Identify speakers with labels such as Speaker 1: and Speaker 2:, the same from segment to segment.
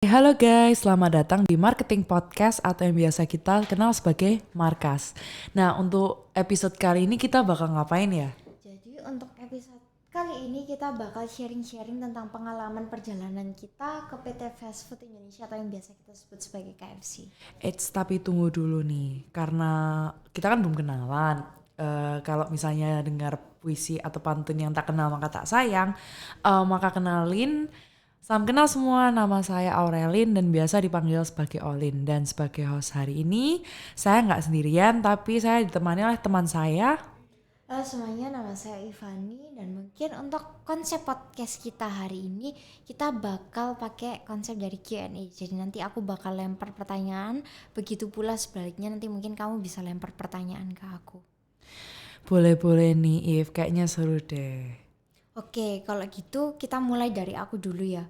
Speaker 1: Halo guys, selamat datang di Marketing Podcast atau yang biasa kita kenal sebagai Markas. Nah, untuk episode kali ini kita bakal ngapain ya?
Speaker 2: Jadi untuk episode kali ini kita bakal sharing-sharing tentang pengalaman perjalanan kita ke PT Fast Food Indonesia atau yang biasa kita sebut sebagai KFC.
Speaker 1: Tapi tunggu dulu nih, karena kita kan belum kenalan. Kalau misalnya dengar puisi atau pantun yang tak kenal maka tak sayang, maka kenalin. Salam kenal semua, nama saya Aurelin dan biasa dipanggil sebagai Olin. Dan sebagai host hari ini, saya nggak sendirian, tapi saya ditemani oleh teman saya.
Speaker 2: Halo semuanya, nama saya Ivani dan mungkin untuk konsep podcast kita hari ini kita bakal pakai konsep dari Q&A. Jadi nanti aku bakal lempar pertanyaan, begitu pula sebaliknya nanti mungkin kamu bisa lempar pertanyaan ke aku.
Speaker 1: Boleh-boleh nih, If. Kayaknya seru deh.
Speaker 2: Oke, kalau gitu kita mulai dari aku dulu ya.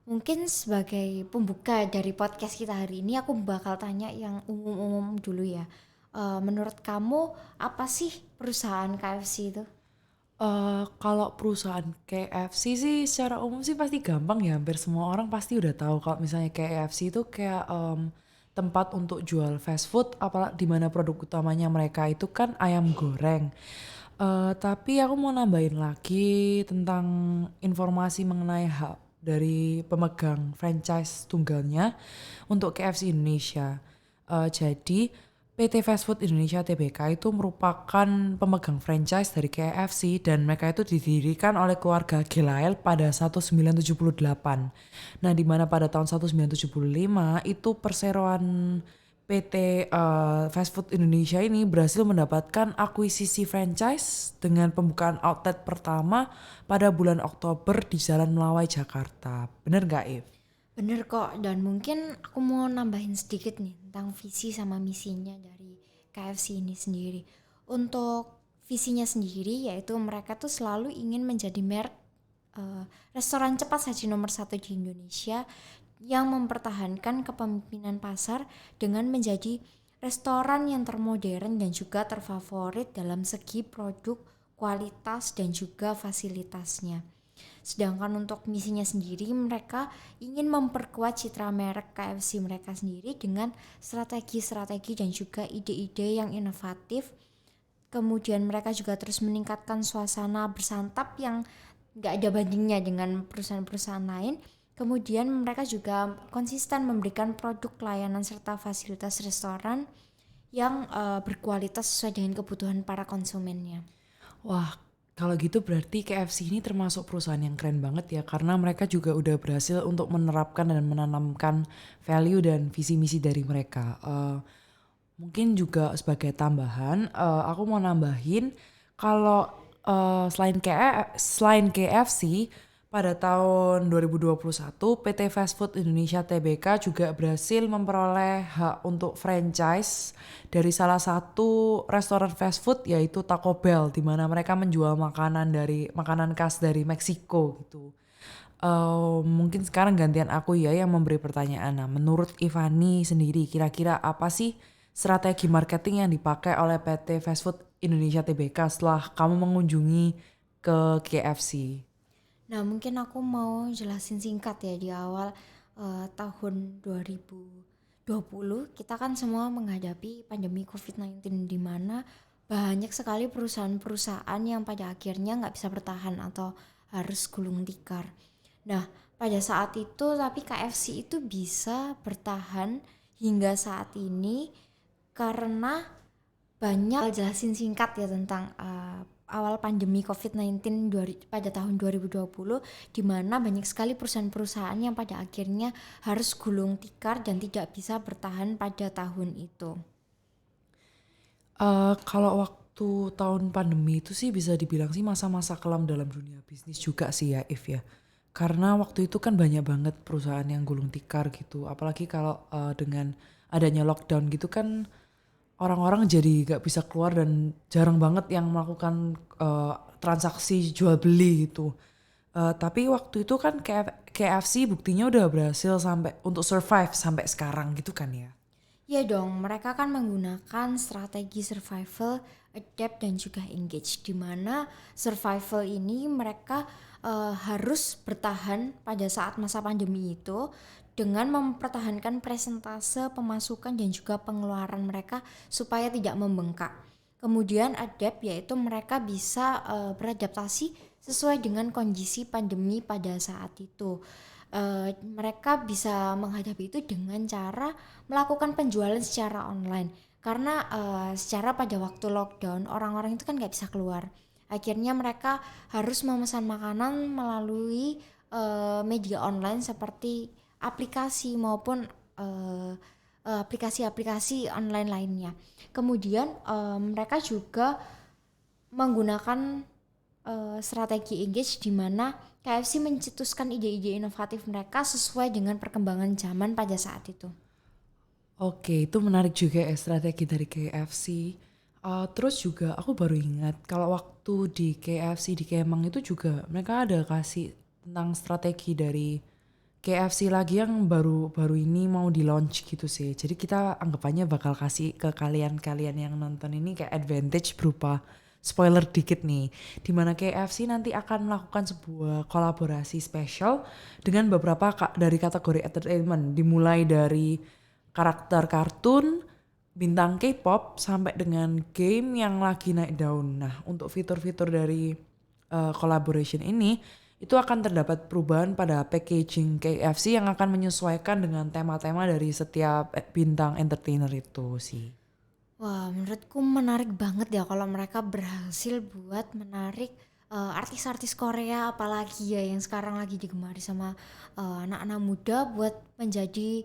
Speaker 2: Mungkin sebagai pembuka dari podcast kita hari ini aku bakal tanya yang umum-umum dulu ya. Menurut kamu apa sih perusahaan KFC itu?
Speaker 1: Kalau perusahaan KFC sih secara umum sih pasti gampang ya. Hampir semua orang pasti udah tahu kalau misalnya KFC itu kayak tempat untuk jual fast food, apalagi di mana produk utamanya mereka itu kan ayam goreng. Tapi aku mau nambahin lagi tentang informasi mengenai hak dari pemegang franchise tunggalnya untuk KFC Indonesia. Jadi PT Fast Food Indonesia Tbk itu merupakan pemegang franchise dari KFC dan mereka itu didirikan oleh keluarga Gelael pada 1978. Nah, di mana pada tahun 1975 itu perseroan PT Fast Food Indonesia ini berhasil mendapatkan akuisisi franchise dengan pembukaan outlet pertama pada bulan Oktober di Jalan Melawai, Jakarta. Bener gak, If?
Speaker 2: Bener kok, dan mungkin aku mau nambahin sedikit nih tentang visi sama misinya dari KFC ini sendiri. Untuk visinya sendiri yaitu mereka tuh selalu ingin menjadi merek restoran cepat saji nomor satu di Indonesia yang mempertahankan kepemimpinan pasar dengan menjadi restoran yang termodern dan juga terfavorit dalam segi produk, kualitas, dan juga fasilitasnya. Sedangkan untuk misinya sendiri mereka ingin memperkuat citra merek KFC mereka sendiri dengan strategi-strategi dan juga ide-ide yang inovatif. Kemudian mereka juga terus meningkatkan suasana bersantap yang gak ada bandingnya dengan perusahaan-perusahaan lain. Kemudian mereka juga konsisten memberikan produk layanan serta fasilitas restoran yang berkualitas sesuai dengan kebutuhan para konsumennya.
Speaker 1: Wah, kalau gitu berarti KFC ini termasuk perusahaan yang keren banget ya, karena mereka juga udah berhasil untuk menerapkan dan menanamkan value dan visi misi dari mereka. Mungkin juga sebagai tambahan, aku mau nambahin kalau selain KFC, pada tahun 2021 PT Fast Food Indonesia Tbk juga berhasil memperoleh hak untuk franchise dari salah satu restoran fast food yaitu Taco Bell, di mana mereka menjual makanan khas dari Meksiko gitu. Mungkin sekarang gantian aku ya yang memberi pertanyaan. Nah, menurut Ivani sendiri kira-kira apa sih strategi marketing yang dipakai oleh PT Fast Food Indonesia Tbk setelah kamu mengunjungi ke KFC?
Speaker 2: Nah, mungkin aku mau jelasin singkat ya di awal tahun 2020 kita kan semua menghadapi pandemi COVID-19 di mana banyak sekali perusahaan-perusahaan yang pada akhirnya nggak bisa bertahan atau harus gulung tikar. Nah, pada saat itu tapi KFC itu bisa bertahan hingga saat ini karena banyak jelasin singkat ya tentang awal pandemi COVID-19 pada tahun 2020 di mana banyak sekali perusahaan-perusahaan yang pada akhirnya harus gulung tikar dan tidak bisa bertahan pada tahun itu.
Speaker 1: Kalau waktu tahun pandemi itu sih bisa dibilang sih masa-masa kelam dalam dunia bisnis juga sih ya, If ya. Karena waktu itu kan banyak banget perusahaan yang gulung tikar gitu. Apalagi kalau dengan adanya lockdown gitu kan orang-orang jadi gak bisa keluar dan jarang banget yang melakukan transaksi jual beli gitu. Tapi waktu itu kan KFC buktinya udah berhasil sampai untuk survive sampai sekarang gitu kan ya.
Speaker 2: Ya dong, mereka kan menggunakan strategi survival, adapt dan juga engage di mana survival ini mereka harus bertahan pada saat masa pandemi itu dengan mempertahankan presentase pemasukan dan juga pengeluaran mereka supaya tidak membengkak. Kemudian adapt yaitu mereka bisa beradaptasi sesuai dengan kondisi pandemi pada saat itu. Mereka bisa menghadapi itu dengan cara melakukan penjualan secara online. Karena secara pada waktu lockdown orang-orang itu kan nggak bisa keluar. Akhirnya mereka harus memesan makanan melalui media online seperti aplikasi maupun aplikasi-aplikasi online lainnya. Kemudian mereka juga menggunakan strategi engage di mana KFC mencetuskan ide-ide inovatif mereka sesuai dengan perkembangan zaman pada saat itu.
Speaker 1: Oke, itu menarik juga ya strategi dari KFC. Terus juga aku baru ingat kalau waktu di KFC di Kemang itu juga mereka ada kasih tentang strategi dari KFC lagi yang baru ini mau di launch gitu sih. Jadi kita anggapannya bakal kasih ke kalian-kalian yang nonton ini kayak advantage berupa spoiler dikit nih. Dimana KFC nanti akan melakukan sebuah kolaborasi spesial dengan beberapa dari kategori entertainment. Dimulai dari karakter kartun, bintang K-pop sampai dengan game yang lagi naik daun. Nah, untuk fitur-fitur dari collaboration ini itu akan terdapat perubahan pada packaging KFC yang akan menyesuaikan dengan tema-tema dari setiap bintang entertainer itu sih.
Speaker 2: Wah, menurutku menarik banget ya kalau mereka berhasil buat menarik artis-artis Korea apalagi ya yang sekarang lagi digemari sama anak-anak muda buat menjadi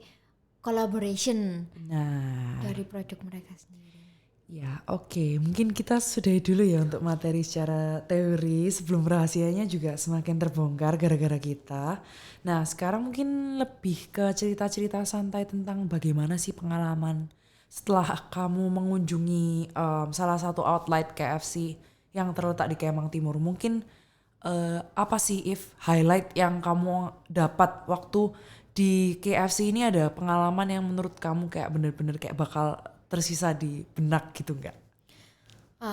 Speaker 2: collaboration
Speaker 1: Nah,
Speaker 2: dari produk mereka sendiri.
Speaker 1: ya oke. Mungkin kita sudahi dulu ya untuk materi secara teori sebelum rahasianya juga semakin terbongkar gara-gara kita. Nah, sekarang mungkin lebih ke cerita-cerita santai tentang bagaimana sih pengalaman setelah kamu mengunjungi salah satu outlet KFC yang terletak di Kemang Timur. Mungkin apa sih highlight yang kamu dapat waktu di KFC ini, ada pengalaman yang menurut kamu kayak bener-bener kayak bakal tersisa di benak gitu nggak?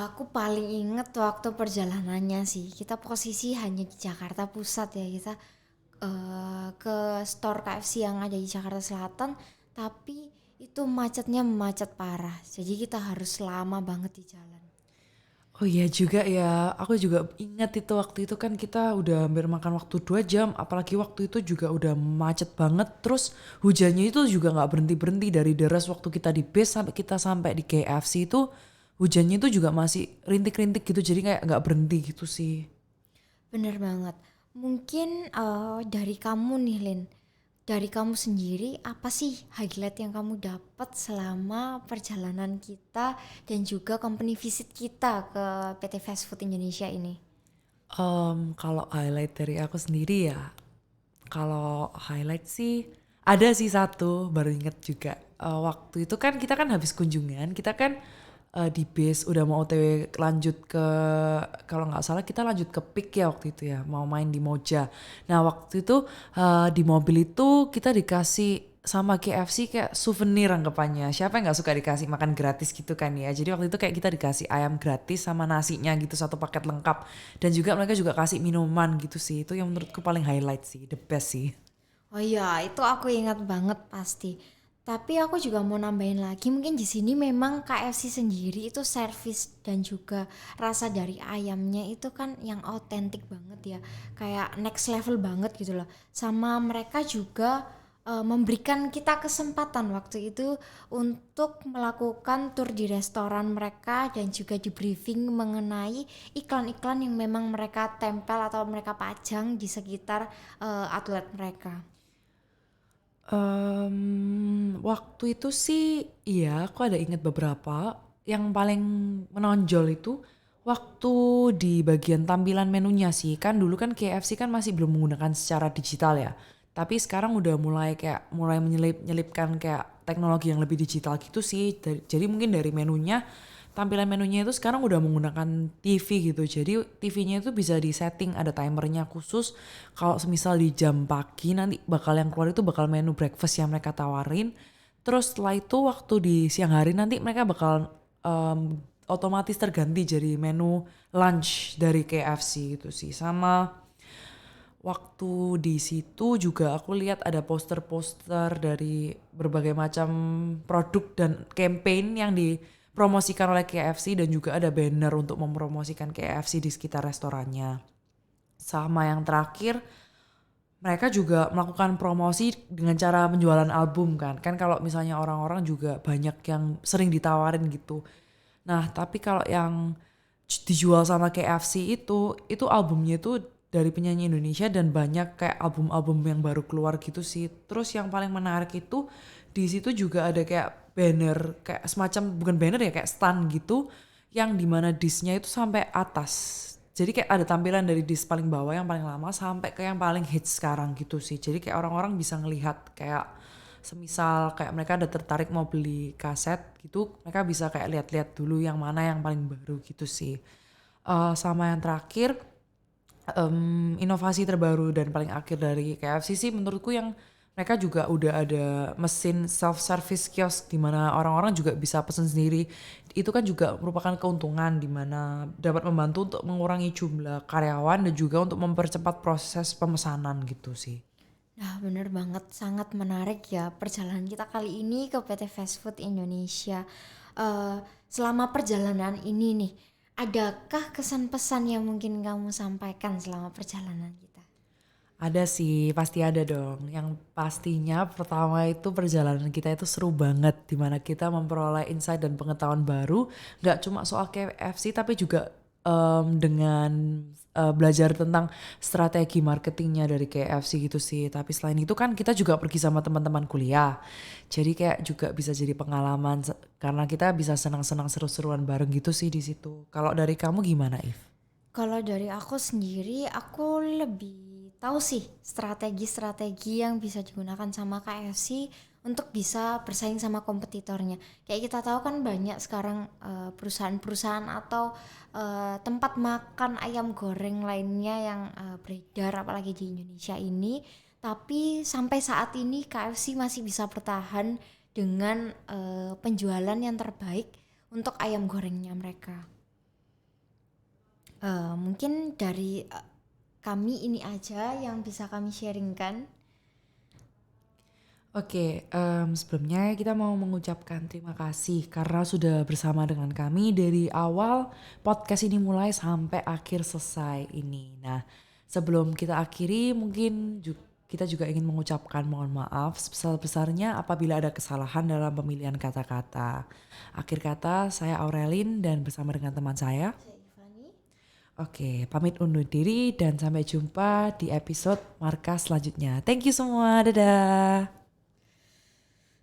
Speaker 2: Aku paling inget waktu perjalanannya sih, kita posisi hanya di Jakarta Pusat ya, kita ke store KFC yang ada di Jakarta Selatan, tapi itu macetnya macet parah, jadi kita harus lama banget di jalan.
Speaker 1: Oh iya juga ya, aku juga ingat itu waktu itu kan kita udah hampir makan waktu 2 jam, apalagi waktu itu juga udah macet banget, terus hujannya itu juga nggak berhenti-berhenti dari deras waktu kita di base sampai kita sampai di KFC itu hujannya itu juga masih rintik-rintik gitu, jadi kayak nggak berhenti gitu sih.
Speaker 2: Bener banget. Mungkin dari kamu nih Lin, dari kamu sendiri apa sih highlight yang kamu dapat selama perjalanan kita dan juga company visit kita ke PT Fast Food Indonesia ini?
Speaker 1: Kalau highlight dari aku sendiri ya, kalau highlight sih ada sih satu, baru inget juga. Waktu itu kan kita kan habis kunjungan, kita kan di base udah mau OTW lanjut ke, kalau nggak salah kita lanjut ke PIK ya waktu itu ya, mau main di Moja. Nah waktu itu di mobil itu kita dikasih sama KFC kayak souvenir anggapannya. Siapa yang nggak suka dikasih makan gratis gitu kan ya. Jadi waktu itu kayak kita dikasih ayam gratis sama nasinya gitu, satu paket lengkap. Dan juga mereka juga kasih minuman gitu sih. Itu yang menurutku paling highlight sih, the best sih.
Speaker 2: Oh iya, itu aku ingat banget pasti. Tapi aku juga mau nambahin lagi, mungkin di sini memang KFC sendiri itu service dan juga rasa dari ayamnya itu kan yang autentik banget ya. Kayak next level banget gitu loh. Sama mereka juga memberikan kita kesempatan waktu itu untuk melakukan tur di restoran mereka dan juga di briefing mengenai iklan-iklan yang memang mereka tempel atau mereka pajang di sekitar outlet mereka.
Speaker 1: Waktu itu sih iya aku ada ingat beberapa. Yang paling menonjol itu waktu di bagian tampilan menunya sih. Kan dulu kan KFC kan masih belum menggunakan secara digital ya. Tapi sekarang udah mulai menyelipkan kayak teknologi yang lebih digital gitu sih. Jadi mungkin dari menunya, tampilan menunya itu sekarang udah menggunakan TV gitu. Jadi TV-nya itu bisa di-setting, ada timernya khusus. Kalau semisal di jam pagi nanti bakal yang keluar itu bakal menu breakfast yang mereka tawarin. Terus setelah itu waktu di siang hari nanti mereka bakal otomatis terganti jadi menu lunch dari KFC gitu sih. Sama waktu di situ juga aku lihat ada poster-poster dari berbagai macam produk dan campaign yang dipromosikan oleh KFC dan juga ada banner untuk mempromosikan KFC di sekitar restorannya. Sama yang terakhir, mereka juga melakukan promosi dengan cara penjualan album kan. Kan kalau misalnya orang-orang juga banyak yang sering ditawarin gitu. Nah, tapi kalau yang dijual sama KFC itu albumnya itu dari penyanyi Indonesia dan banyak kayak album-album yang baru keluar gitu sih. Terus yang paling menarik itu di situ juga ada kayak banner, kayak semacam bukan banner ya, kayak stand gitu yang dimana disknya itu sampai atas. Jadi kayak ada tampilan dari disk paling bawah yang paling lama sampai ke yang paling hits sekarang gitu sih. Jadi kayak orang-orang bisa ngelihat kayak semisal kayak mereka ada tertarik mau beli kaset gitu, mereka bisa kayak lihat-lihat dulu yang mana yang paling baru gitu sih. Sama yang terakhir, inovasi terbaru dan paling akhir dari KFC sih menurutku yang mereka juga udah ada mesin self service kiosk di mana orang-orang juga bisa pesen sendiri. Itu kan juga merupakan keuntungan di mana dapat membantu untuk mengurangi jumlah karyawan dan juga untuk mempercepat proses pemesanan gitu sih.
Speaker 2: Nah, bener banget, sangat menarik ya perjalanan kita kali ini ke PT Fast Food Indonesia. Eh, Selama perjalanan ini nih, adakah kesan pesan yang mungkin kamu sampaikan selama perjalanan kita?
Speaker 1: Ada sih, pasti ada dong. Yang pastinya pertama itu perjalanan kita itu seru banget. Dimana kita memperoleh insight dan pengetahuan baru. Gak cuma soal KFC tapi juga dengan belajar tentang strategi marketingnya dari KFC gitu sih. Tapi selain itu kan kita juga pergi sama teman-teman kuliah. Jadi kayak juga bisa jadi pengalaman karena kita bisa senang-senang seru-seruan bareng gitu sih di situ. Kalau dari kamu gimana, If?
Speaker 2: Kalau dari aku sendiri, aku lebih tahu sih strategi-strategi yang bisa digunakan sama KFC untuk bisa bersaing sama kompetitornya. Kayak kita tahu kan banyak sekarang perusahaan-perusahaan atau tempat makan ayam goreng lainnya yang beredar apalagi di Indonesia ini. Tapi sampai saat ini KFC masih bisa bertahan dengan penjualan yang terbaik untuk ayam gorengnya mereka. Mungkin dari kami ini aja yang bisa kami sharingkan.
Speaker 1: Oke, sebelumnya kita mau mengucapkan terima kasih karena sudah bersama dengan kami dari awal podcast ini mulai sampai akhir selesai ini. Nah, sebelum kita akhiri mungkin kita juga ingin mengucapkan mohon maaf sebesar-besarnya apabila ada kesalahan dalam pemilihan kata-kata. Akhir kata, saya Aurelin dan bersama dengan teman saya. Oke, pamit undur diri dan sampai jumpa di episode Markas selanjutnya. Thank you semua, dadah.